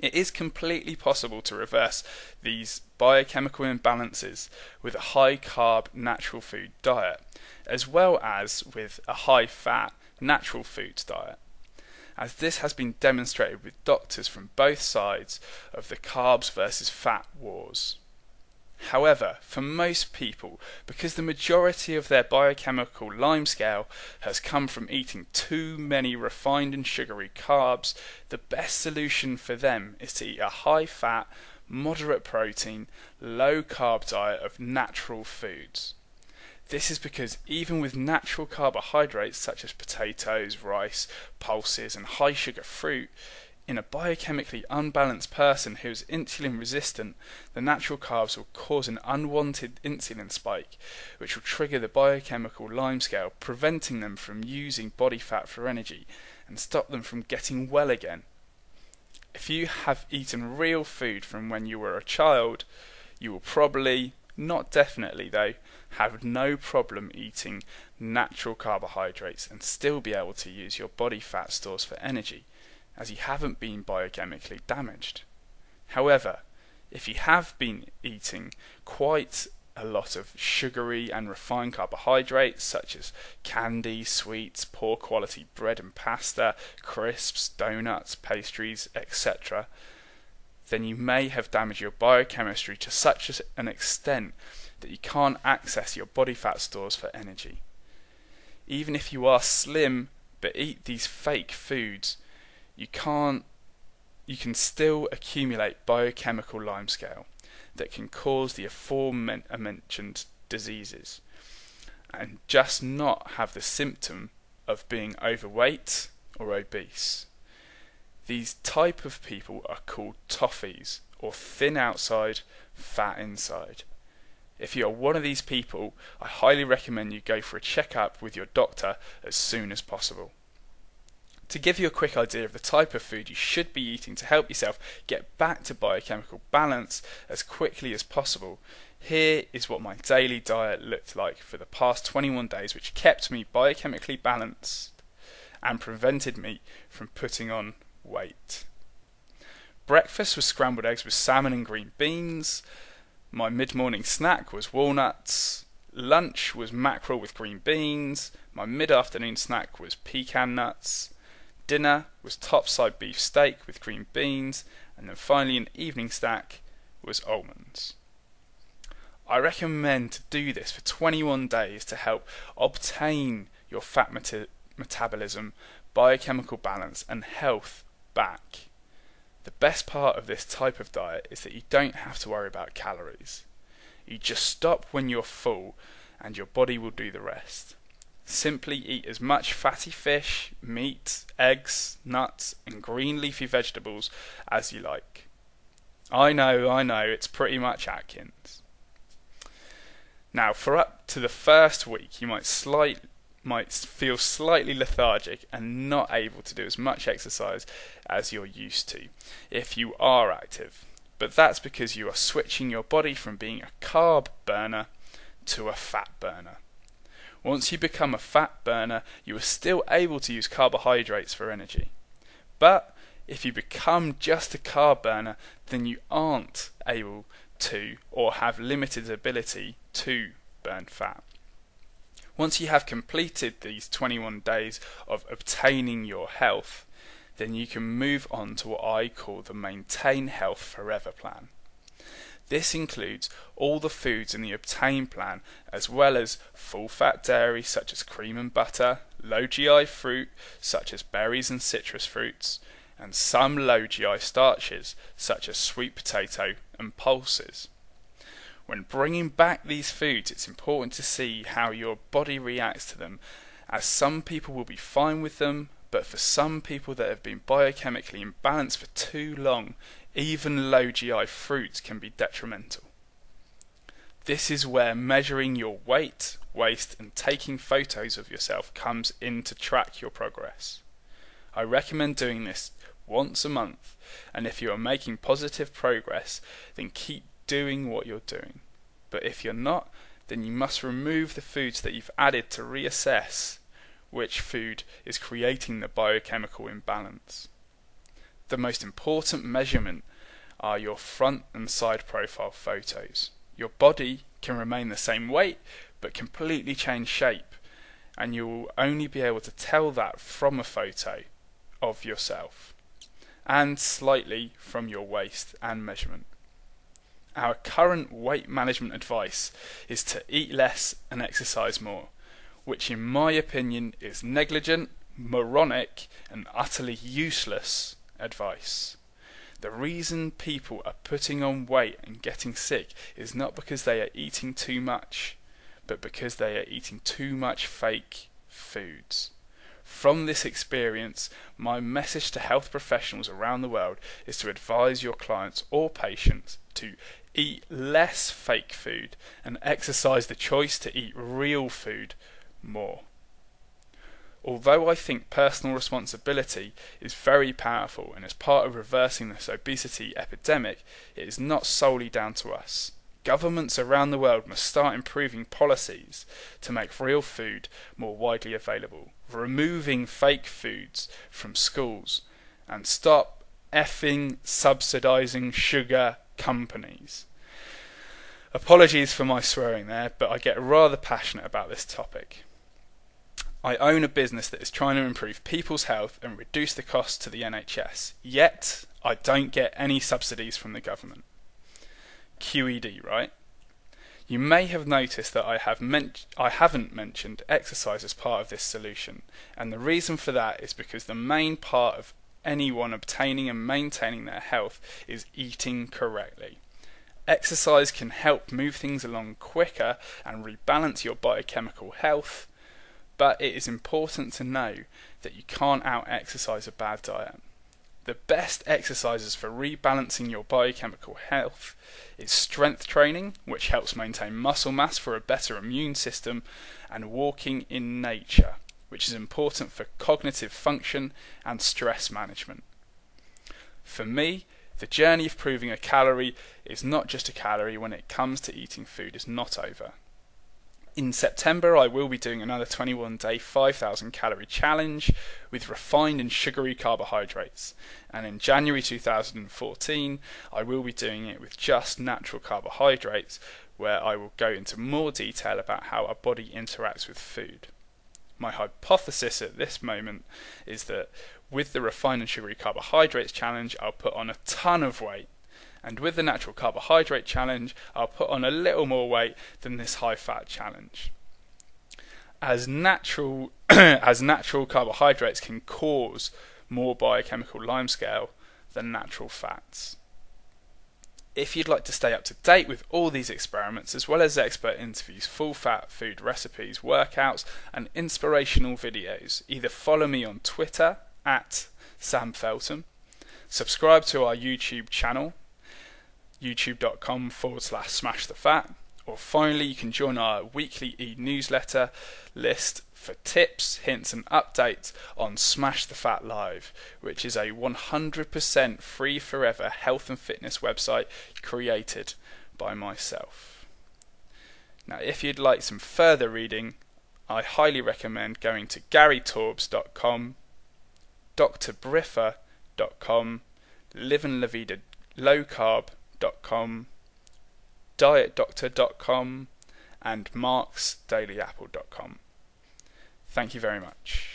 It is completely possible to reverse these biochemical imbalances with a high carb natural food diet, as well as with a high fat natural foods diet, as this has been demonstrated with doctors from both sides of the carbs versus fat wars. However, for most people, because the majority of their biochemical limescale has come from eating too many refined and sugary carbs, the best solution for them is to eat a high-fat, moderate protein, low-carb diet of natural foods. This is because even with natural carbohydrates such as potatoes, rice, pulses and high-sugar fruit, in a biochemically unbalanced person who is insulin resistant, the natural carbs will cause an unwanted insulin spike, which will trigger the biochemical limescale, preventing them from using body fat for energy and stop them from getting well again. If you have eaten real food from when you were a child, you will probably, not definitely though, have no problem eating natural carbohydrates and still be able to use your body fat stores for energy, as you haven't been biochemically damaged. However, if you have been eating quite a lot of sugary and refined carbohydrates such as candy, sweets, poor quality bread and pasta, crisps, donuts, pastries, etc., then you may have damaged your biochemistry to such an extent that you can't access your body fat stores for energy. Even if you are slim but eat these fake foods, you can still accumulate biochemical limescale that can cause the aforementioned diseases and just not have the symptom of being overweight or obese. These type of people are called toffees, or thin outside, fat inside. If you are one of these people, I highly recommend you go for a checkup with your doctor as soon as possible. To give you a quick idea of the type of food you should be eating to help yourself get back to biochemical balance as quickly as possible, here is what my daily diet looked like for the past 21 days, which kept me biochemically balanced and prevented me from putting on weight. Breakfast was scrambled eggs with salmon and green beans. My mid-morning snack was walnuts. Lunch was mackerel with green beans. My mid-afternoon snack was pecan nuts. Dinner was topside beef steak with green beans, and then finally an evening snack was almonds. I recommend to do this for 21 days to help obtain your fat metabolism, biochemical balance and health back. The best part of this type of diet is that you don't have to worry about calories. You just stop when you're full and your body will do the rest. Simply eat as much fatty fish, meat, eggs, nuts and green leafy vegetables as you like. I know, it's pretty much Atkins. Now, for up to the first week, you might feel slightly lethargic and not able to do as much exercise as you're used to if you are active. But that's because you are switching your body from being a carb burner to a fat burner. Once you become a fat burner, you are still able to use carbohydrates for energy. But if you become just a carb burner, then you aren't able to or have limited ability to burn fat. Once you have completed these 21 days of obtaining your health, then you can move on to what I call the Maintain Health Forever plan. This includes all the foods in the Obtain plan, as well as full-fat dairy such as cream and butter, low GI fruit such as berries and citrus fruits, and some low GI starches such as sweet potato and pulses. When bringing back these foods, it's important to see how your body reacts to them, as some people will be fine with them, but for some people that have been biochemically imbalanced for too long, even low GI fruits can be detrimental. This is where measuring your weight, waist and taking photos of yourself comes in to track your progress. I recommend doing this once a month, and if you are making positive progress, then keep doing what you're doing. But if you're not, then you must remove the foods that you've added to reassess which food is creating the biochemical imbalance. The most important measurement are your front and side profile photos. Your body can remain the same weight but completely change shape, and you will only be able to tell that from a photo of yourself and slightly from your waist and measurement. Our current weight management advice is to eat less and exercise more, which in my opinion is negligent, moronic and utterly useless advice. The reason people are putting on weight and getting sick is not because they are eating too much, but because they are eating too much fake foods. From this experience, my message to health professionals around the world is to advise your clients or patients to eat less fake food and exercise the choice to eat real food more. Although I think personal responsibility is very powerful and is part of reversing this obesity epidemic, it is not solely down to us. Governments around the world must start improving policies to make real food more widely available, removing fake foods from schools, and stop effing subsidising sugar companies. Apologies for my swearing there, but I get rather passionate about this topic. I own a business that is trying to improve people's health and reduce the cost to the NHS, yet I don't get any subsidies from the government. QED, right? You may have noticed that I haven't mentioned exercise as part of this solution, and the reason for that is because the main part of anyone obtaining and maintaining their health is eating correctly. Exercise can help move things along quicker and rebalance your biochemical health, but it is important to know that you can't out-exercise a bad diet. The best exercises for rebalancing your biochemical health is strength training, which helps maintain muscle mass for a better immune system, and walking in nature, which is important for cognitive function and stress management. For me, the journey of proving a calorie is not just a calorie when it comes to eating food is not over. In September, I will be doing another 21-day 5,000 calorie challenge with refined and sugary carbohydrates. And in January 2014, I will be doing it with just natural carbohydrates, where I will go into more detail about how our body interacts with food. My hypothesis at this moment is that with the refined and sugary carbohydrates challenge, I'll put on a ton of weight. And with the natural carbohydrate challenge, I'll put on a little more weight than this high fat challenge. As natural carbohydrates can cause more biochemical limescale than natural fats. If you'd like to stay up to date with all these experiments, as well as expert interviews, full fat food recipes, workouts, and inspirational videos, either follow me on Twitter @SamFeltham, subscribe to our YouTube channel, youtube.com/smashthefat, or finally you can join our weekly e-newsletter list for tips, hints and updates on Smash the Fat Live, which is a 100% free forever health and fitness website created by myself. Now if you'd like some further reading, I highly recommend going to garytorbs.com, drbriffa.com, liveandlavida.com, dietdoctor.com, and marksdailyapple.com. Thank you very much.